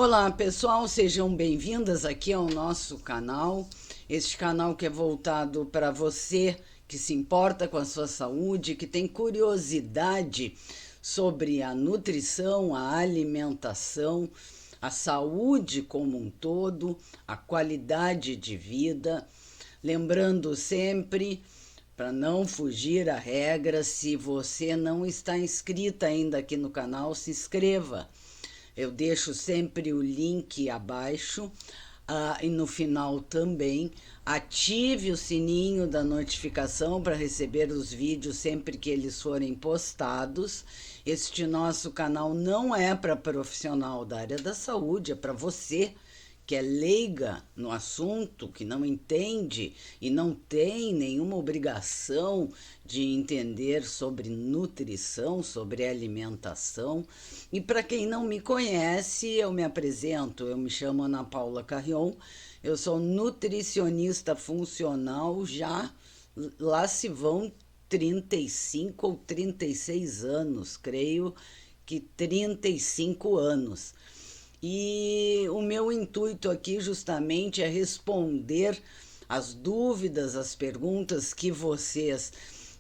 Olá pessoal, sejam bem-vindas aqui ao nosso canal. Este canal que é voltado para você que se importa com a sua saúde, que tem curiosidade sobre a nutrição, a alimentação, a saúde como um todo, a qualidade de vida. Lembrando sempre, para não fugir à regra, se você não está inscrita ainda aqui no canal, se inscreva. Eu deixo sempre o link abaixo e no final também. Ative o sininho da notificação para receber os vídeos sempre que eles forem postados. Este nosso canal não é para profissional da área da saúde, é para você que é leiga no assunto, que não entende e não tem nenhuma obrigação de entender sobre nutrição, sobre alimentação. E para quem não me conhece, eu me apresento, eu me chamo Ana Paula Carrion, eu sou nutricionista funcional, já lá se vão 35 ou 36 anos, creio que 35 anos. E o meu intuito aqui justamente é responder as dúvidas, as perguntas que vocês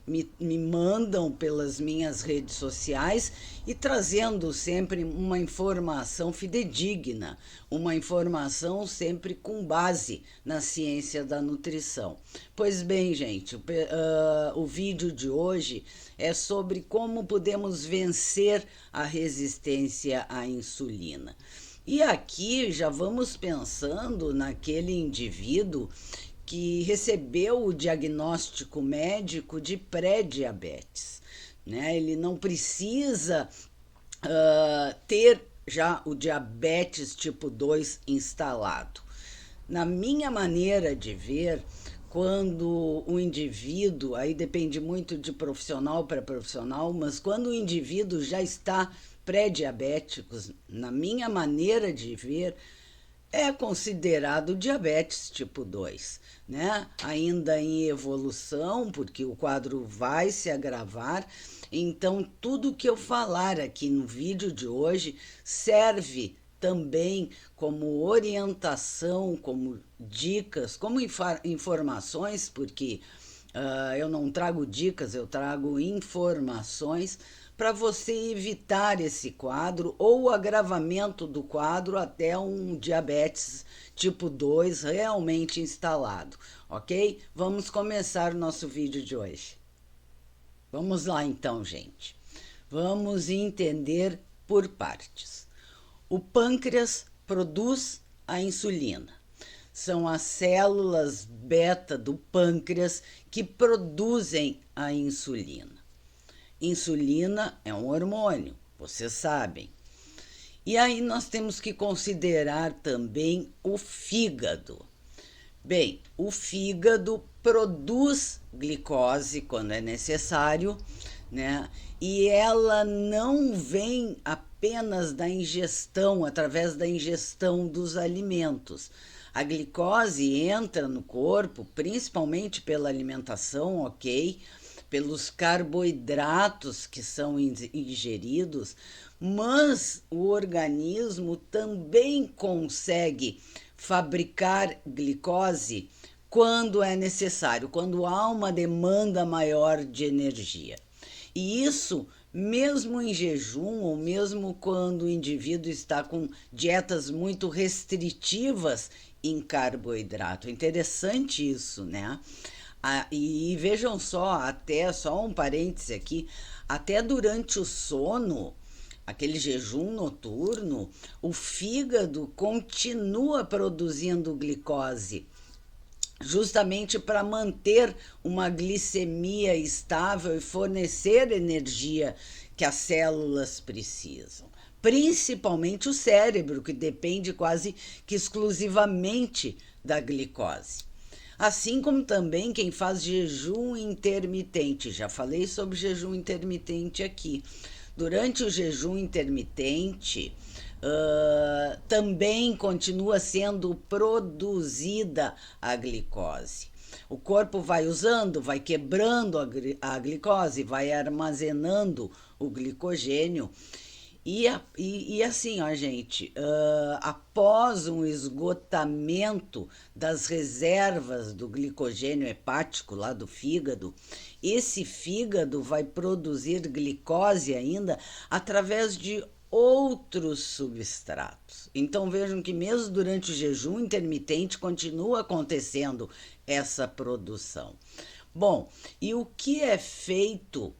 me mandam pelas minhas redes sociais e trazendo sempre uma informação fidedigna, uma informação sempre com base na ciência da nutrição. Pois bem, gente, o vídeo de hoje é sobre como podemos vencer a resistência à insulina. E aqui já vamos pensando naquele indivíduo que recebeu o diagnóstico médico de pré-diabetes, né? Ele não precisa ter já o diabetes tipo 2 instalado. Na minha maneira de ver, quando o indivíduo, aí depende muito de profissional para profissional, mas quando o indivíduo já está pré-diabéticos, na minha maneira de ver, é considerado diabetes tipo 2, né? Ainda em evolução, porque o quadro vai se agravar. Então, tudo que eu falar aqui no vídeo de hoje serve também como orientação, como dicas, como informações, porque eu não trago dicas, eu trago informações para você evitar esse quadro ou o agravamento do quadro até um diabetes tipo 2 realmente instalado, ok? Vamos começar o nosso vídeo de hoje. Vamos lá então, gente. Vamos entender por partes. O pâncreas produz a insulina. São as células beta do pâncreas que produzem a insulina. Insulina é um hormônio, vocês sabem. E aí nós temos que considerar também o fígado. Bem, o fígado produz glicose quando é necessário, né? E ela não vem apenas da ingestão, através da ingestão dos alimentos. A glicose entra no corpo principalmente pela alimentação, ok? Pelos carboidratos que são ingeridos, mas o organismo também consegue fabricar glicose quando é necessário, quando há uma demanda maior de energia. E isso mesmo em jejum ou mesmo quando o indivíduo está com dietas muito restritivas em carboidrato. Interessante isso, né? E vejam só, até só um parêntese aqui, até durante o sono, aquele jejum noturno, o fígado continua produzindo glicose, justamente para manter uma glicemia estável e fornecer energia que as células precisam. Principalmente o cérebro, que depende quase que exclusivamente da glicose. Assim como também quem faz jejum intermitente. Já falei sobre jejum intermitente aqui. Durante o jejum intermitente, também continua sendo produzida a glicose. O corpo vai usando, vai quebrando a glicose, vai armazenando o glicogênio E assim, ó, gente, após um esgotamento das reservas do glicogênio hepático lá do fígado, esse fígado vai produzir glicose ainda através de outros substratos. Então vejam que mesmo durante o jejum intermitente continua acontecendo essa produção. Bom, e o que é feito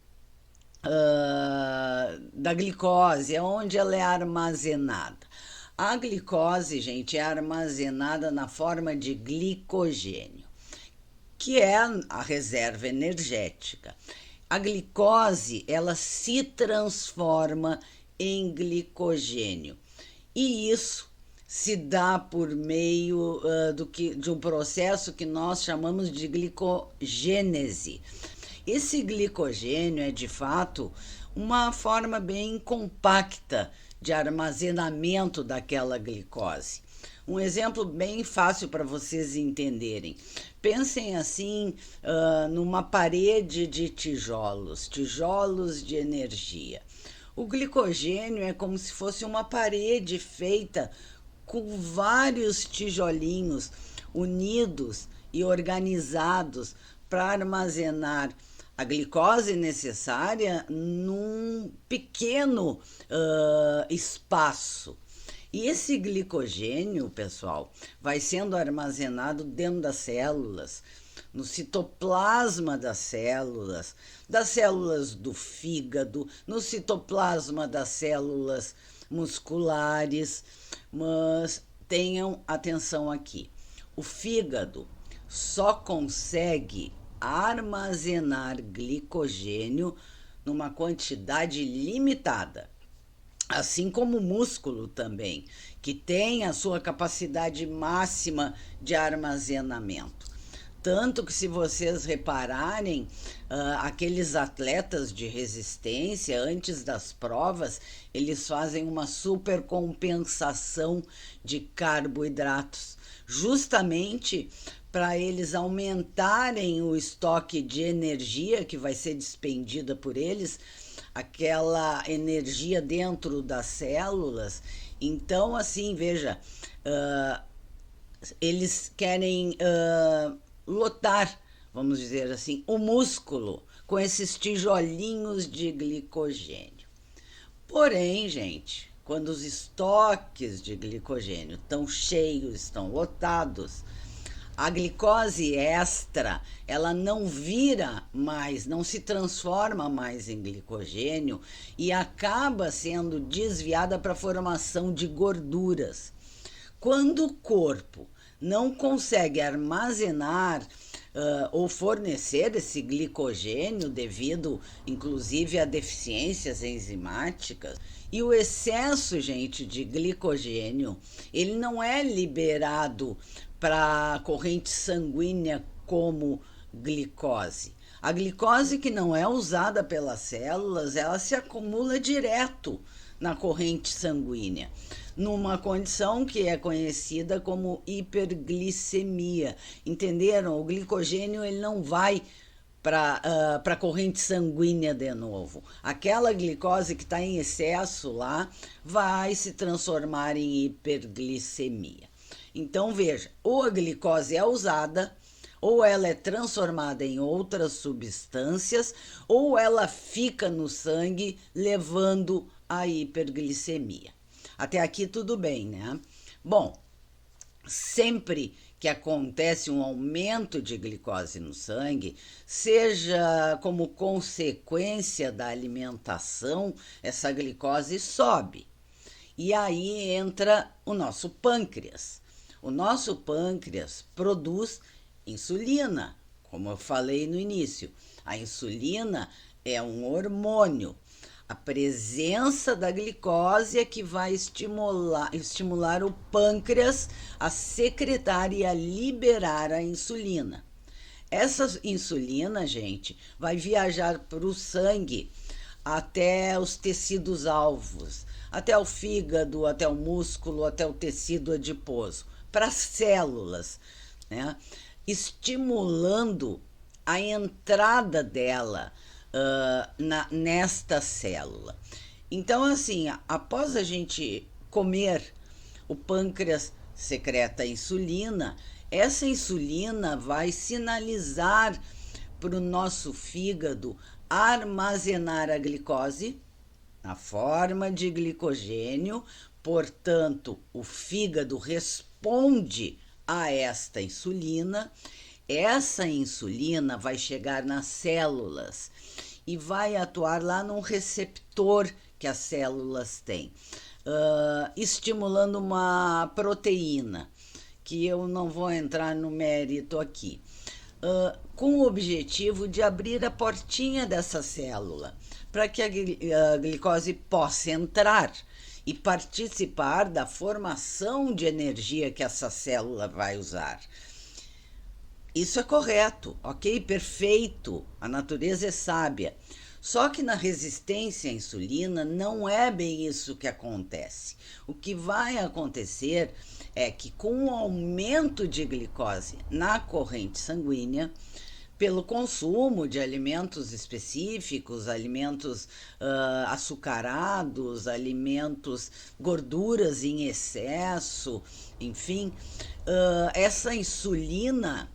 da glicose, é onde ela é armazenada? A glicose, gente, é armazenada na forma de glicogênio, que é a reserva energética. A glicose, ela se transforma em glicogênio. E isso se dá por meio de um processo que nós chamamos de glicogênese. Esse glicogênio é, de fato, uma forma bem compacta de armazenamento daquela glicose. Um exemplo bem fácil para vocês entenderem. Pensem assim, numa parede de tijolos, tijolos de energia. O glicogênio é como se fosse uma parede feita com vários tijolinhos unidos e organizados para armazenar a glicose necessária num pequeno espaço. E esse glicogênio, pessoal, vai sendo armazenado dentro das células, no citoplasma das células do fígado, no citoplasma das células musculares. Mas tenham atenção aqui: o fígado só consegue armazenar glicogênio numa quantidade limitada. Assim como o músculo também, que tem a sua capacidade máxima de armazenamento. Tanto que, se vocês repararem, aqueles atletas de resistência, antes das provas, eles fazem uma supercompensação de carboidratos, justamente para eles aumentarem o estoque de energia que vai ser despendida por eles, aquela energia dentro das células. Então, assim, veja, eles querem lotar, vamos dizer assim, o músculo com esses tijolinhos de glicogênio. Porém, gente, quando os estoques de glicogênio estão cheios, estão lotados, a glicose extra, ela não vira mais, não se transforma mais em glicogênio e acaba sendo desviada para a formação de gorduras. Quando o corpo não consegue armazenar ou fornecer esse glicogênio, devido inclusive a deficiências enzimáticas, e o excesso, gente, de glicogênio, ele não é liberado para a corrente sanguínea como glicose. A glicose que não é usada pelas células, ela se acumula direto na corrente sanguínea, numa condição que é conhecida como hiperglicemia. Entenderam? O glicogênio, ele não vai para a corrente sanguínea de novo. Aquela glicose que está em excesso lá vai se transformar em hiperglicemia. Então, veja, ou a glicose é usada, ou ela é transformada em outras substâncias, ou ela fica no sangue, levando à hiperglicemia. Até aqui tudo bem, né? Bom, sempre que acontece um aumento de glicose no sangue, seja como consequência da alimentação, essa glicose sobe. E aí entra o nosso pâncreas. O nosso pâncreas produz insulina, como eu falei no início. A insulina é um hormônio. A presença da glicose é que vai estimular o pâncreas a secretar e a liberar a insulina. Essa insulina, gente, vai viajar para o sangue até os tecidos alvos, até o fígado, até o músculo, até o tecido adiposo, para as células, né? Estimulando a entrada dela nesta célula. Então, assim, após a gente comer, o pâncreas secreta insulina, essa insulina vai sinalizar para o nosso fígado armazenar a glicose na forma de glicogênio, portanto, o fígado responde a esta insulina. Essa insulina vai chegar nas células e vai atuar lá num receptor que as células têm, estimulando uma proteína, que eu não vou entrar no mérito aqui, com o objetivo de abrir a portinha dessa célula, para que a glicose possa entrar e participar da formação de energia que essa célula vai usar. Isso é correto, ok? Perfeito, a natureza é sábia. Só que na resistência à insulina não é bem isso que acontece. O que vai acontecer é que com o aumento de glicose na corrente sanguínea, pelo consumo de alimentos específicos, alimentos açucarados, alimentos, gorduras em excesso, enfim, essa insulina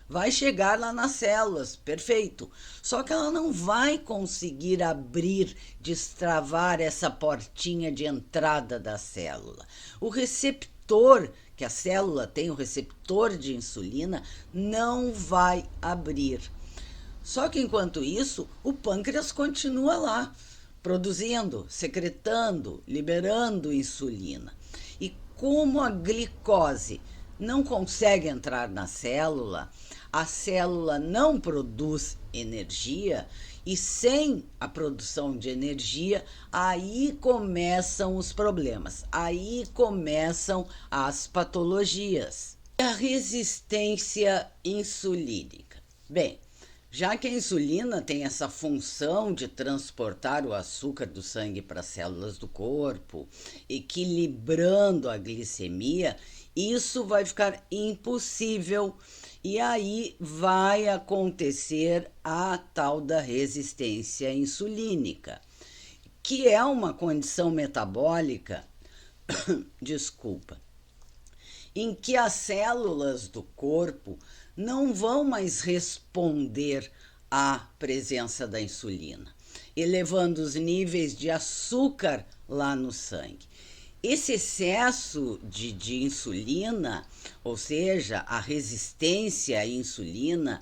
vai chegar lá nas células, perfeito. Só que ela não vai conseguir abrir, destravar essa portinha de entrada da célula. O receptor que a célula tem, o receptor de insulina, não vai abrir. Só que enquanto isso, o pâncreas continua lá, produzindo, secretando, liberando insulina. E como a glicose não consegue entrar na célula, a célula não produz energia, e sem a produção de energia, aí começam os problemas, aí começam as patologias. A resistência insulínica. Bem, já que a insulina tem essa função de transportar o açúcar do sangue para as células do corpo, equilibrando a glicemia, isso vai ficar impossível e aí vai acontecer a tal da resistência insulínica, que é uma condição metabólica, desculpa, em que as células do corpo não vão mais responder à presença da insulina, elevando os níveis de açúcar lá no sangue. Esse excesso de insulina, ou seja, a resistência à insulina,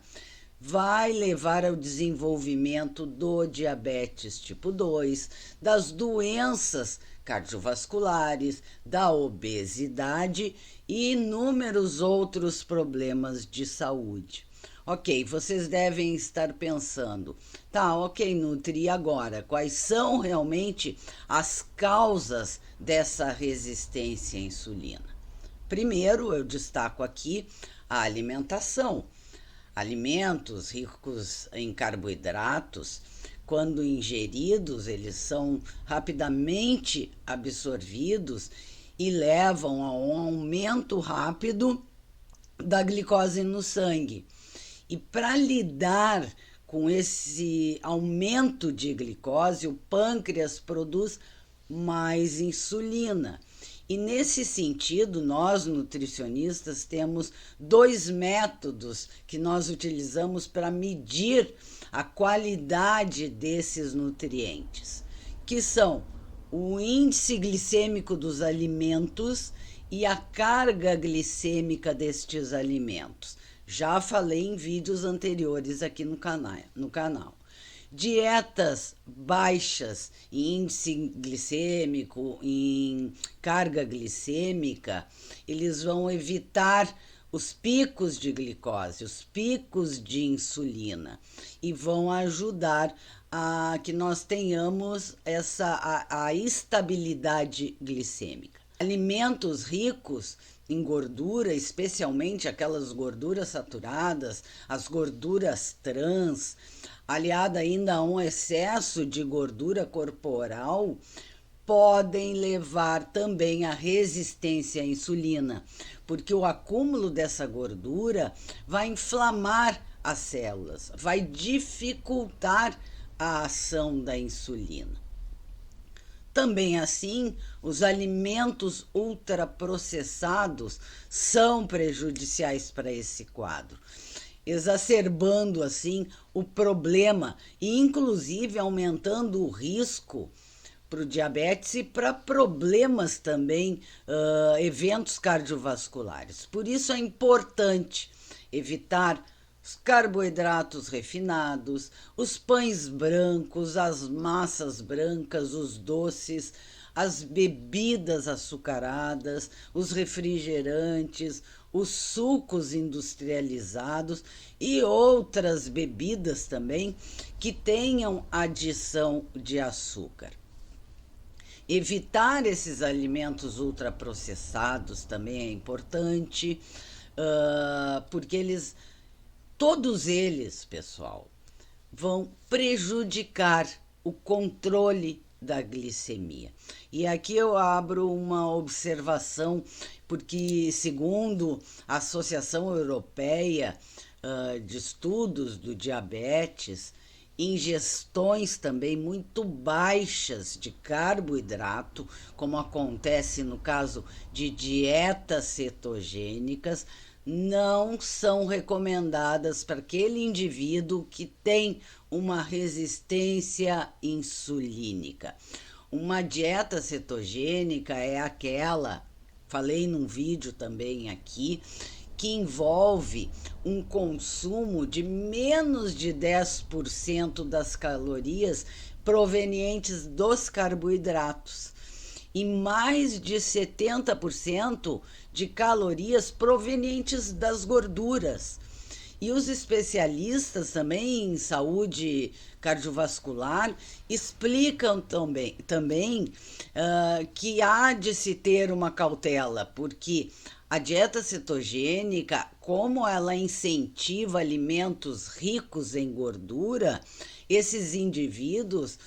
vai levar ao desenvolvimento do diabetes tipo 2, das doenças cardiovasculares, da obesidade e inúmeros outros problemas de saúde. Ok, vocês devem estar pensando, tá, ok, Nutri, e agora? Quais são realmente as causas dessa resistência à insulina? Primeiro, eu destaco aqui a alimentação. Alimentos ricos em carboidratos, quando ingeridos, eles são rapidamente absorvidos e levam a um aumento rápido da glicose no sangue. E para lidar com esse aumento de glicose, o pâncreas produz mais insulina. E nesse sentido, nós nutricionistas temos 2 métodos que nós utilizamos para medir a qualidade desses nutrientes, que são o índice glicêmico dos alimentos e a carga glicêmica destes alimentos. Já falei em vídeos anteriores aqui no canal. Dietas baixas em índice glicêmico, em carga glicêmica, eles vão evitar os picos de glicose, os picos de insulina, e vão ajudar a que nós tenhamos a estabilidade glicêmica. Alimentos ricos em gordura, especialmente aquelas gorduras saturadas, as gorduras trans, aliada ainda a um excesso de gordura corporal, podem levar também à resistência à insulina, porque o acúmulo dessa gordura vai inflamar as células, vai dificultar a ação da insulina. Também assim, os alimentos ultraprocessados são prejudiciais para esse quadro, exacerbando assim o problema e inclusive aumentando o risco para o diabetes e para problemas também, eventos cardiovasculares. Por isso é importante evitar os carboidratos refinados, os pães brancos, as massas brancas, os doces, as bebidas açucaradas, os refrigerantes, os sucos industrializados e outras bebidas também que tenham adição de açúcar. Evitar esses alimentos ultraprocessados também é importante, porque todos eles, pessoal, vão prejudicar o controle da glicemia. E aqui eu abro uma observação, porque segundo a Associação Europeia de Estudos do Diabetes, ingestões também muito baixas de carboidrato, como acontece no caso de dietas cetogênicas, não são recomendadas para aquele indivíduo que tem uma resistência insulínica. Uma dieta cetogênica é aquela, falei num vídeo também aqui, que envolve um consumo de menos de 10% das calorias provenientes dos carboidratos e mais de 70% de calorias provenientes das gorduras. E os especialistas também em saúde cardiovascular explicam também que há de se ter uma cautela, porque a dieta cetogênica, como ela incentiva alimentos ricos em gordura, esses indivíduos,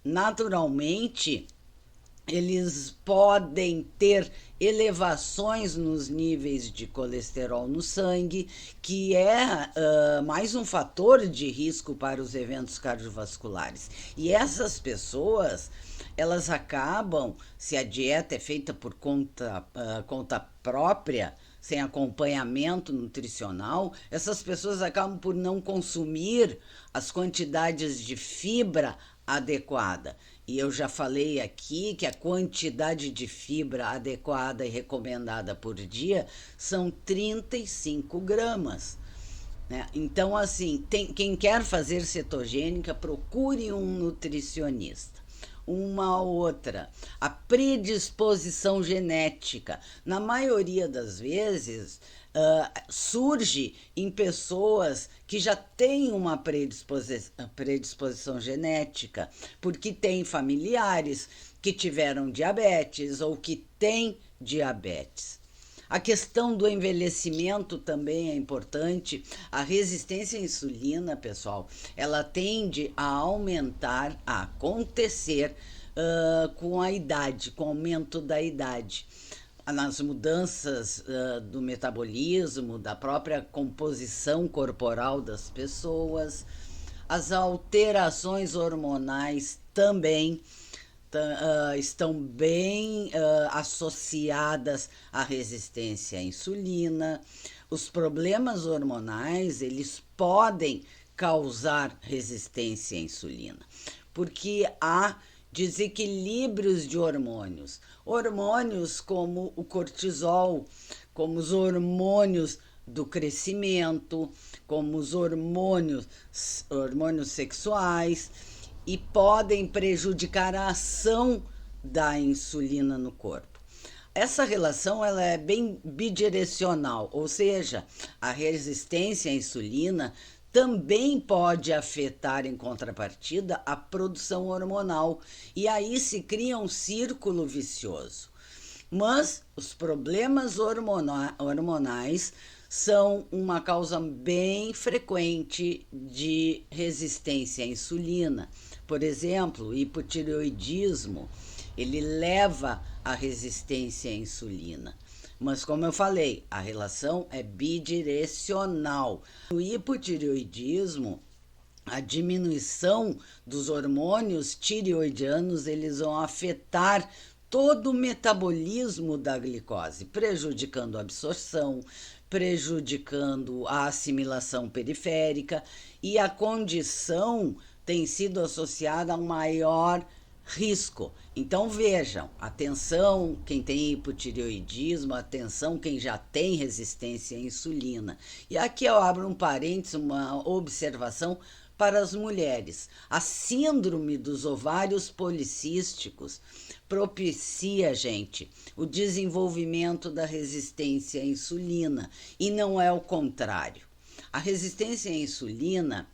naturalmente, eles podem ter elevações nos níveis de colesterol no sangue, que é mais um fator de risco para os eventos cardiovasculares. E essas pessoas, elas acabam, se a dieta é feita por conta própria, sem acompanhamento nutricional, essas pessoas acabam por não consumir as quantidades de fibra adequada. E eu já falei aqui que a quantidade de fibra adequada e recomendada por dia são 35 gramas. Né? Então, assim, quem quer fazer cetogênica, procure um nutricionista. Uma outra, a predisposição genética. Na maioria das vezes, surge em pessoas que já têm uma predisposição genética, porque têm familiares que tiveram diabetes ou que têm diabetes. A questão do envelhecimento também é importante. A resistência à insulina, pessoal, ela tende a aumentar, a acontecer com a idade, com o aumento da idade. Nas mudanças do metabolismo, da própria composição corporal das pessoas, as alterações hormonais também estão bem associadas à resistência à insulina. Os problemas hormonais, eles podem causar resistência à insulina, porque há desequilíbrios de hormônios. Hormônios como o cortisol, como os hormônios do crescimento, como os hormônios sexuais, e podem prejudicar a ação da insulina no corpo. Essa relação ela é bem bidirecional, ou seja, a resistência à insulina também pode afetar, em contrapartida, a produção hormonal, e aí se cria um círculo vicioso. Mas os problemas hormonais são uma causa bem frequente de resistência à insulina. Por exemplo, o hipotireoidismo, ele leva à resistência à insulina. Mas, como eu falei, a relação é bidirecional. O hipotireoidismo, a diminuição dos hormônios tireoidianos, eles vão afetar todo o metabolismo da glicose, prejudicando a absorção, prejudicando a assimilação periférica, e a condição tem sido associada a um maior risco. Então vejam, atenção quem tem hipotireoidismo, atenção quem já tem resistência à insulina. E aqui eu abro um parênteses, uma observação para as mulheres. A síndrome dos ovários policísticos propicia, gente, o desenvolvimento da resistência à insulina, e não é o contrário. A resistência à insulina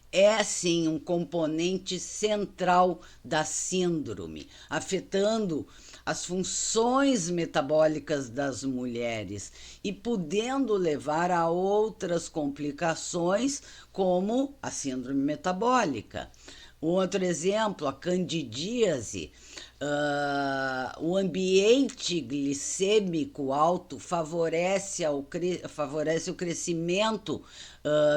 é sim um componente central da síndrome, afetando as funções metabólicas das mulheres e podendo levar a outras complicações, como a síndrome metabólica. Outro exemplo, a candidíase. O ambiente glicêmico alto favorece o crescimento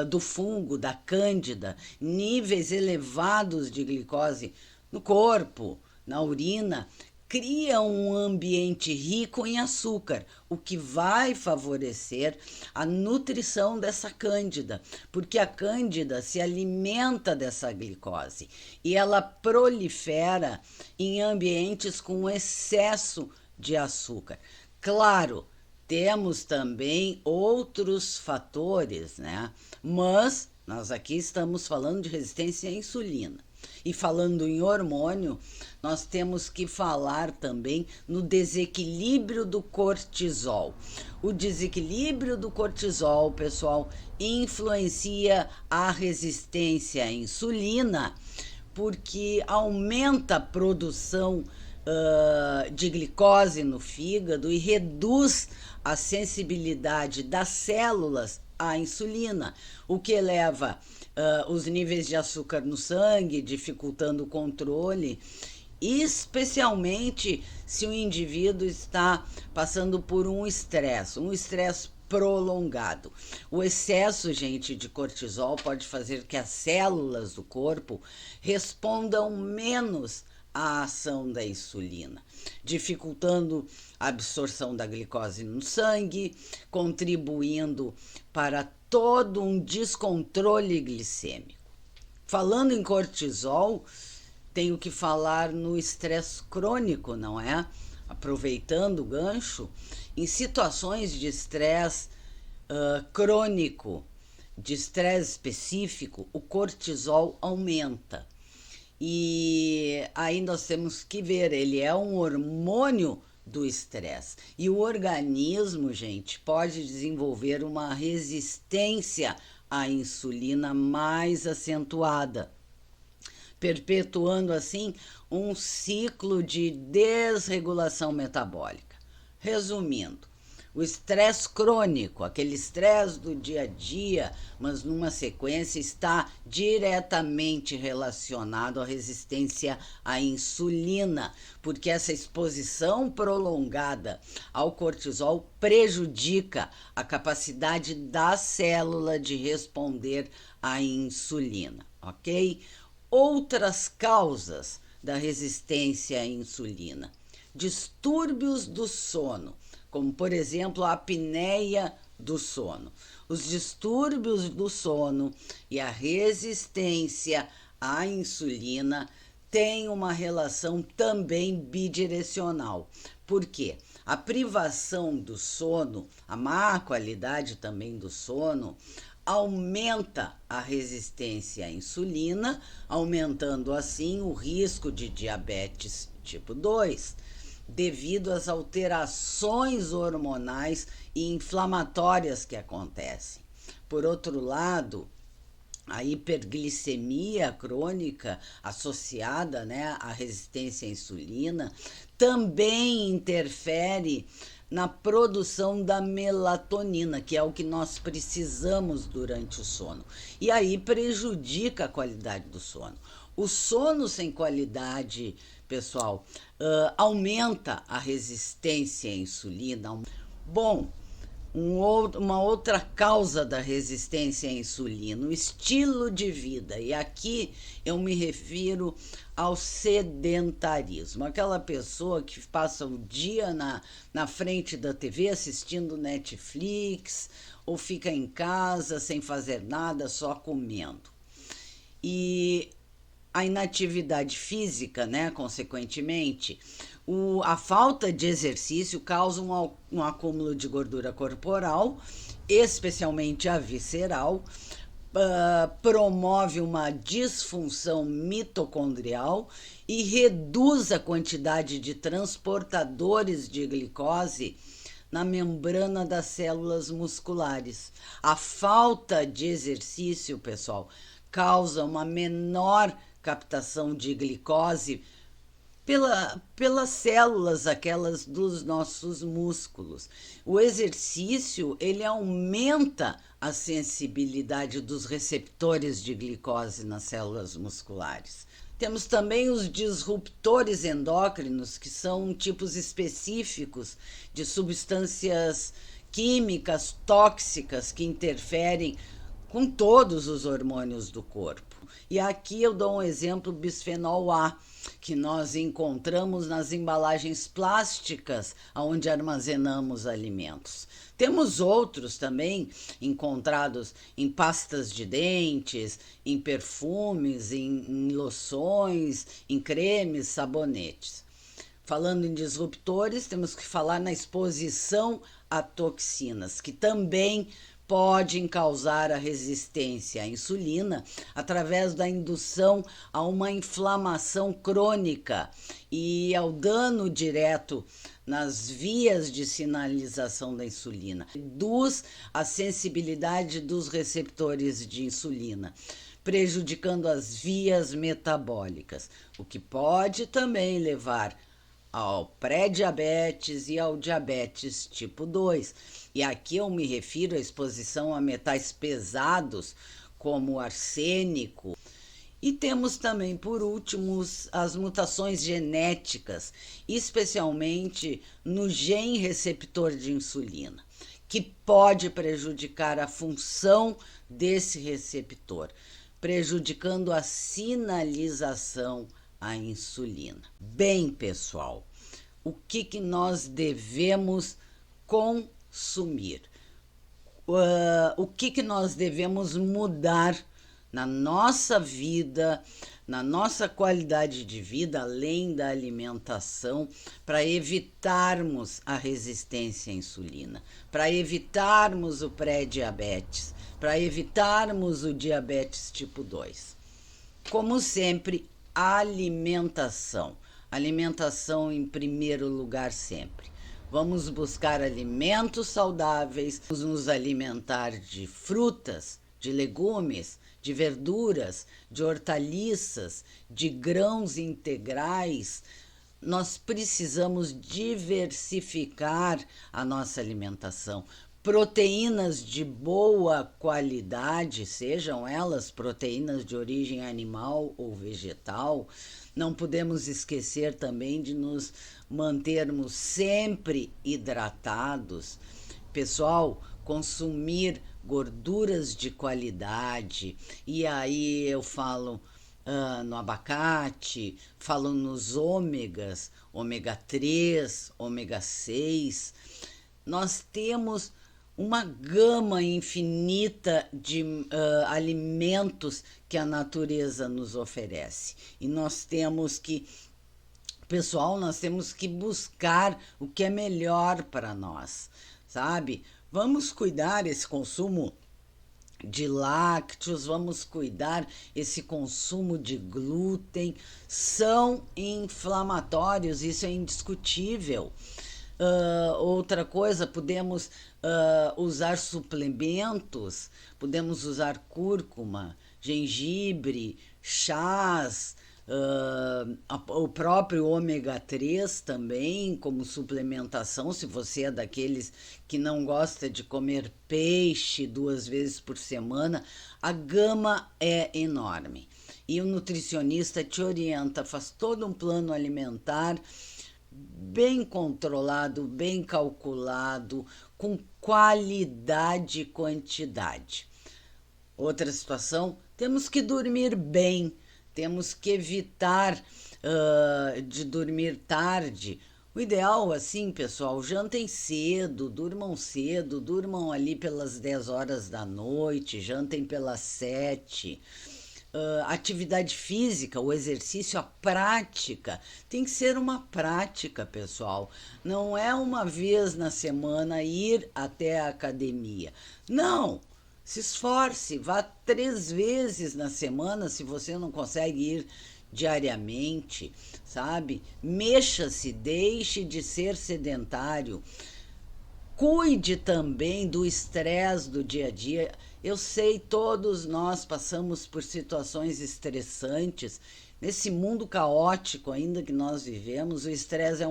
do fungo, da cândida, níveis elevados de glicose no corpo, na urina, cria um ambiente rico em açúcar, o que vai favorecer a nutrição dessa cândida, porque a cândida se alimenta dessa glicose e ela prolifera em ambientes com excesso de açúcar. Claro, temos também outros fatores, né? Mas nós aqui estamos falando de resistência à insulina. E falando em hormônio, nós temos que falar também no desequilíbrio do cortisol. O desequilíbrio do cortisol, pessoal, influencia a resistência à insulina, porque aumenta a produção de glicose no fígado e reduz a sensibilidade das células à insulina, o que eleva os níveis de açúcar no sangue, dificultando o controle, especialmente se o indivíduo está passando por um estresse prolongado. O excesso, gente, de cortisol pode fazer que as células do corpo respondam menos à ação da insulina, dificultando a absorção da glicose no sangue, contribuindo para todo um descontrole glicêmico. Falando em cortisol, tenho que falar no estresse crônico, não é? Aproveitando o gancho, em situações de estresse crônico, de estresse específico, o cortisol aumenta. E aí nós temos que ver, ele é um hormônio do estresse. E o organismo, gente, pode desenvolver uma resistência à insulina mais acentuada, perpetuando assim um ciclo de desregulação metabólica. Resumindo, o estresse crônico, aquele estresse do dia a dia, mas numa sequência, está diretamente relacionado à resistência à insulina, porque essa exposição prolongada ao cortisol prejudica a capacidade da célula de responder à insulina, ok? Outras causas da resistência à insulina: distúrbios do sono, como, por exemplo, a apneia do sono. Os distúrbios do sono e a resistência à insulina têm uma relação também bidirecional. Por quê? A privação do sono, a má qualidade também do sono, aumenta a resistência à insulina, aumentando assim o risco de diabetes tipo 2. Devido às alterações hormonais e inflamatórias que acontecem. Por outro lado, a hiperglicemia crônica associada, né, à resistência à insulina também interfere na produção da melatonina, que é o que nós precisamos durante o sono. E aí prejudica a qualidade do sono. O sono sem qualidade, pessoal, aumenta a resistência à insulina. Bom, uma outra causa da resistência à insulina, o estilo de vida. E aqui eu me refiro ao sedentarismo, aquela pessoa que passa o dia na frente da TV assistindo Netflix ou fica em casa sem fazer nada, só comendo. E a inatividade física, né, consequentemente, a falta de exercício causa um acúmulo de gordura corporal, especialmente a visceral, promove uma disfunção mitocondrial e reduz a quantidade de transportadores de glicose na membrana das células musculares. A falta de exercício, pessoal, causa uma menor captação de glicose pelas células, aquelas dos nossos músculos. O exercício, ele aumenta a sensibilidade dos receptores de glicose nas células musculares. Temos também os disruptores endócrinos, que são tipos específicos de substâncias químicas tóxicas que interferem com todos os hormônios do corpo. E aqui eu dou um exemplo, bisfenol A, que nós encontramos nas embalagens plásticas onde armazenamos alimentos. Temos outros também encontrados em pastas de dentes, em perfumes, em loções, em cremes, sabonetes. Falando em disruptores, temos que falar na exposição a toxinas, que também podem causar a resistência à insulina através da indução a uma inflamação crônica e ao dano direto nas vias de sinalização da insulina. Reduz a sensibilidade dos receptores de insulina, prejudicando as vias metabólicas, o que pode também levar ao pré-diabetes e ao diabetes tipo 2. E aqui eu me refiro à exposição a metais pesados, como o arsênico. E temos também, por último, as mutações genéticas, especialmente no gene receptor de insulina, que pode prejudicar a função desse receptor, prejudicando a sinalização à insulina. Bem, pessoal, o que nós devemos consumir? O que nós devemos mudar na nossa vida, na nossa qualidade de vida, além da alimentação, para evitarmos a resistência à insulina, para evitarmos o pré-diabetes, para evitarmos o diabetes tipo 2? Como sempre, alimentação. Alimentação em primeiro lugar sempre. Vamos buscar alimentos saudáveis, nos alimentar de frutas, de legumes, de verduras, de hortaliças, de grãos integrais. Nós precisamos diversificar a nossa alimentação. Proteínas de boa qualidade, sejam elas proteínas de origem animal ou vegetal. Não podemos esquecer também de nos mantermos sempre hidratados. Pessoal, consumir gorduras de qualidade, e aí eu falo no abacate, falo nos ômegas, ômega 3, ômega 6. Nós temos uma gama infinita de alimentos que a natureza nos oferece. E nós temos que, pessoal, nós temos que buscar o que é melhor para nós, sabe? Vamos cuidar esse consumo de lácteos, vamos cuidar esse consumo de glúten, são inflamatórios, isso é indiscutível. Outra coisa, podemos usar suplementos, podemos usar cúrcuma, gengibre, chás, o próprio ômega 3 também como suplementação, se você é daqueles que não gosta de comer peixe 2 vezes por semana, a gama é enorme. E o nutricionista te orienta, faz todo um plano alimentar bem controlado, bem calculado, com qualidade e quantidade. Outra situação, temos que dormir bem, temos que evitar de dormir tarde. O ideal, assim, pessoal, jantem cedo, durmam ali pelas 10 horas da noite, jantem pelas 7. Atividade física, o exercício, a prática, tem que ser uma prática, pessoal. Não é uma vez na semana ir até a academia. Não! Se esforce, vá 3 vezes na semana se você não consegue ir diariamente, sabe? Mexa-se, deixe de ser sedentário. Cuide também do estresse do dia a dia. Eu sei, todos nós passamos por situações estressantes. Nesse mundo caótico ainda que nós vivemos, o estresse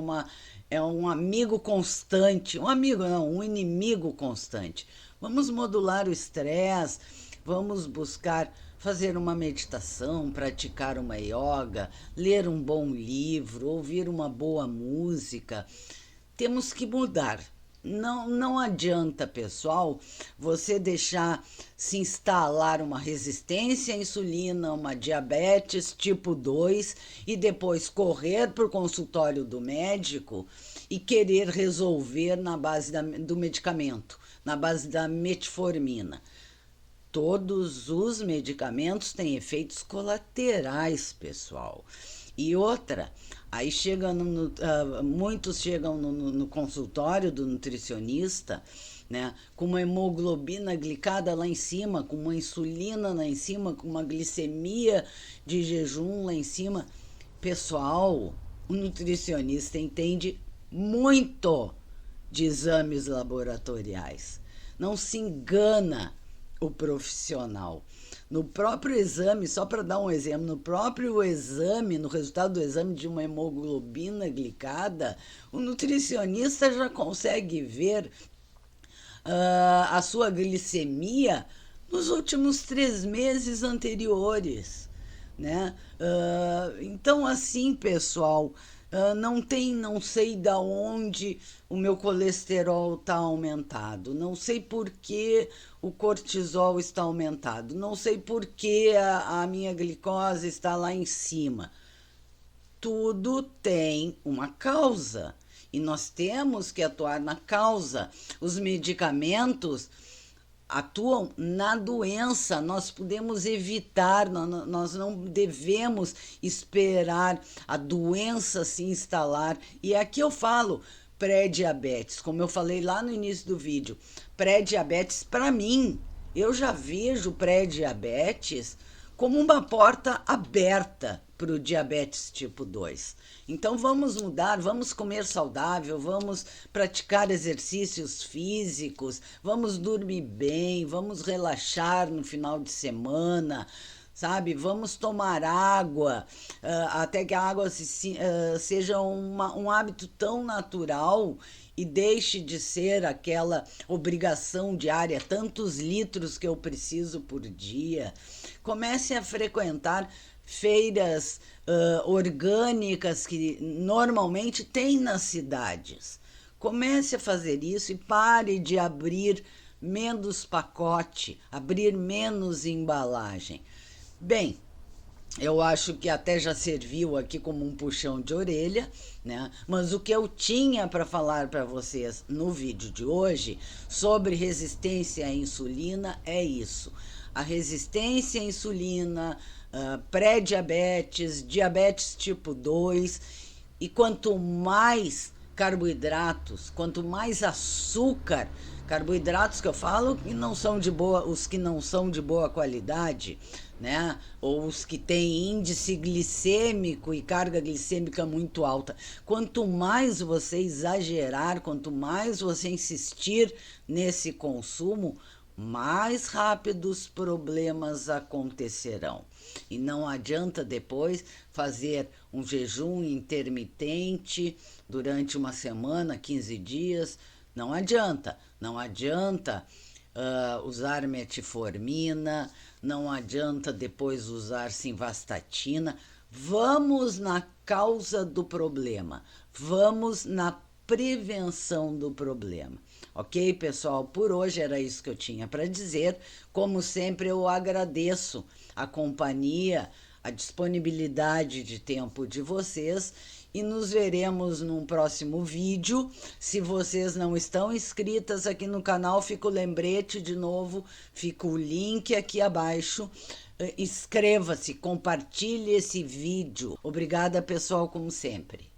é um amigo constante. Um amigo não, um inimigo constante. Vamos modular o estresse, vamos buscar fazer uma meditação, praticar uma yoga, ler um bom livro, ouvir uma boa música. Temos que mudar. Não adianta, pessoal, você deixar se instalar uma resistência à insulina, uma diabetes tipo 2 e depois correr para o consultório do médico e querer resolver na base do medicamento, na base da metformina. Todos os medicamentos têm efeitos colaterais, pessoal. E outra, aí muitos chegam no consultório do nutricionista, né, com uma hemoglobina glicada lá em cima, com uma insulina lá em cima, com uma glicemia de jejum lá em cima. Pessoal, o nutricionista entende muito de exames laboratoriais. Não se engana o profissional. No próprio exame, só para dar um exemplo, no próprio exame, no resultado do exame de uma hemoglobina glicada, o nutricionista já consegue ver a sua glicemia nos últimos 3 meses anteriores, né? Então, assim, pessoal, não sei da onde o meu colesterol está aumentado, não sei por que o cortisol está aumentado, não sei por que a minha glicose está lá em cima. Tudo tem uma causa e nós temos que atuar na causa. Os medicamentos atuam na doença, nós podemos evitar, nós não devemos esperar a doença se instalar. E aqui eu falo pré-diabetes, como eu falei lá no início do vídeo, pré-diabetes para mim, eu já vejo pré-diabetes como uma porta aberta para o diabetes tipo 2. Então vamos mudar, vamos comer saudável, vamos praticar exercícios físicos, vamos dormir bem, vamos relaxar no final de semana, sabe? Vamos tomar água, até que a água seja um hábito tão natural e deixe de ser aquela obrigação diária, tantos litros que eu preciso por dia. Comece a frequentar feiras orgânicas que normalmente tem nas cidades. Comece a fazer isso e pare de abrir menos pacote, abrir menos embalagem. Bem, eu acho que até já serviu aqui como um puxão de orelha, né? Mas o que eu tinha para falar para vocês no vídeo de hoje sobre resistência à insulina é isso. A resistência à insulina, pré-diabetes, diabetes tipo 2, e quanto mais carboidratos, quanto mais açúcar, carboidratos que eu falo que não são de boa, os que não são de boa qualidade, né? Ou os que têm índice glicêmico e carga glicêmica muito alta. Quanto mais você exagerar, quanto mais você insistir nesse consumo, mais rápido os problemas acontecerão. E não adianta depois fazer um jejum intermitente durante uma semana, 15 dias. Não adianta. Não adianta usar metformina, não adianta depois usar simvastatina. Vamos na causa do problema. Vamos na prevenção do problema. Ok, pessoal? Por hoje era isso que eu tinha para dizer. Como sempre, eu agradeço a companhia, a disponibilidade de tempo de vocês e nos veremos num próximo vídeo. Se vocês não estão inscritas aqui no canal, fica o lembrete de novo, fica o link aqui abaixo. Inscreva-se, compartilhe esse vídeo. Obrigada, pessoal, como sempre.